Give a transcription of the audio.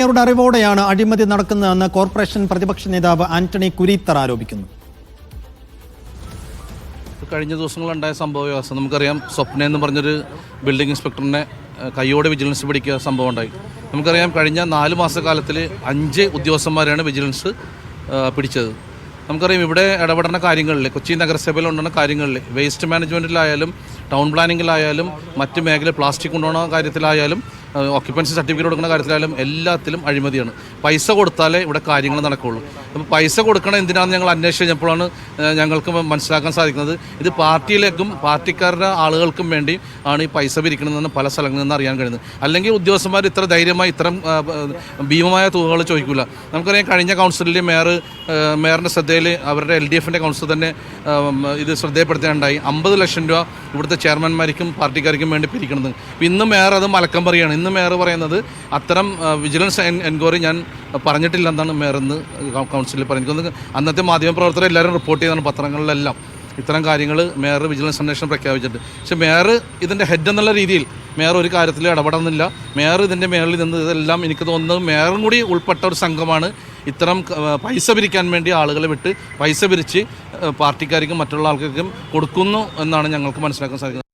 മേയറുടെ അറിവോടെയാണ് അഴിമതി നടക്കുന്നതെന്ന് കോർപ്പറേഷൻ പ്രതിപക്ഷ നേതാവ് ആന്റണി കുരീത്തർ ആരോപിക്കുന്നു. കഴിഞ്ഞ ദിവസങ്ങളുണ്ടായ സംഭവ വ്യവസ്ഥ നമുക്കറിയാം. സ്വപ്ന എന്ന് പറഞ്ഞൊരു ബിൽഡിംഗ് ഇൻസ്പെക്ടറിനെ കൈയോടെ വിജിലൻസ് പിടിക്കുക സംഭവം ഉണ്ടായി. നമുക്കറിയാം കഴിഞ്ഞ 4 മാസക്കാലത്തിൽ 5 ഉദ്യോഗസ്ഥന്മാരെയാണ് വിജിലൻസ് പിടിച്ചത്. നമുക്കറിയാം ഇവിടെ ഇടപെടുന്ന കാര്യങ്ങളിൽ, കൊച്ചി നഗരസഭയിൽ ഉണ്ടാകുന്ന കാര്യങ്ങളിൽ, വേസ്റ്റ് മാനേജ്മെൻറ്റിലായാലും ടൗൺ പ്ലാനിങ്ങിലായാലും മറ്റ് മേഖല പ്ലാസ്റ്റിക് കൊണ്ടുപോകുന്ന കാര്യത്തിലായാലും ഓക്യുപ്പൻസി സർട്ടിഫിക്കറ്റ് കൊടുക്കുന്ന കാര്യത്തിലായാലും എല്ലാത്തിലും അഴിമതിയാണ്. പൈസ കൊടുത്താലേ ഇവിടെ കാര്യങ്ങൾ നടക്കുകയുള്ളൂ. അപ്പോൾ പൈസ കൊടുക്കണം എന്തിനാണെന്ന് ഞങ്ങൾ അന്വേഷിച്ച് കഴിഞ്ഞപ്പോഴാണ് ഞങ്ങൾക്ക് മനസ്സിലാക്കാൻ സാധിക്കുന്നത്. ഇത് പാർട്ടിയിലേക്കും പാർട്ടിക്കാരുടെ ആളുകൾക്കും വേണ്ടി ആണ് ഈ പൈസ പിരിക്കണമെന്ന് പല സ്ഥലങ്ങളിൽ നിന്ന് അറിയാൻ കഴിയുന്നത്. അല്ലെങ്കിൽ ഉദ്യോഗസ്ഥന്മാർ ഇത്ര ധൈര്യമായി ഇത്തരം ഭീമമായ തുകകൾ ചോദിക്കില്ല. നമുക്കറിയാം കഴിഞ്ഞ കൗൺസിലിൽ മേയറിൻ്റെ ശ്രദ്ധയിൽ അവരുടെ LDFൻ്റെ കൗൺസിൽ തന്നെ ഇത് ശ്രദ്ധയപ്പെടുത്താനുണ്ടായി. 50 ലക്ഷം രൂപ ഇവിടുത്തെ ചെയർമാൻമാർക്കും പാർട്ടിക്കാർക്കും വേണ്ടി പിരിക്കണത്. ഇന്ന് മേയർ അത് മലക്കം പറയുകയാണ്. ഇന്ന് മേയർ പറയുന്നത് അത്തരം വിജിലൻസ് എൻക്വയറി ഞാൻ പറഞ്ഞിട്ടില്ലെന്നാണ് മേയർ ഇന്ന് കൗൺസിലിൽ പറയുന്നത്. അന്നത്തെ മാധ്യമപ്രവർത്തകർ എല്ലാവരും റിപ്പോർട്ട് ചെയ്താണ് പത്രങ്ങളിലെല്ലാം ഇത്തരം കാര്യങ്ങൾ മേയർ വിജിലൻസ് അന്വേഷണം പ്രഖ്യാപിച്ചിട്ടുണ്ട്. പക്ഷേ മേയർ ഇതിൻ്റെ ഹെഡ് എന്നുള്ള രീതിയിൽ മേയർ ഒരു കാര്യത്തിൽ ഇടപെടുന്നില്ല. മേയർ ഇതിൻ്റെ മേളിൽ നിന്ന് ഇതെല്ലാം എനിക്ക് തോന്നുന്നത് മേയറും കൂടി ഉൾപ്പെട്ട ഒരു സംഘമാണ് ഇത്തരം പൈസ പിരിക്കാൻ വേണ്ടി ആളുകളെ വിട്ട് പൈസ പിരിച്ച് പാർട്ടിക്കാർക്കും മറ്റുള്ള ആൾക്കാർക്കും കൊടുക്കുന്നു എന്നാണ് ഞങ്ങൾക്ക് മനസ്സിലാക്കാൻ സാധിക്കുന്നത്.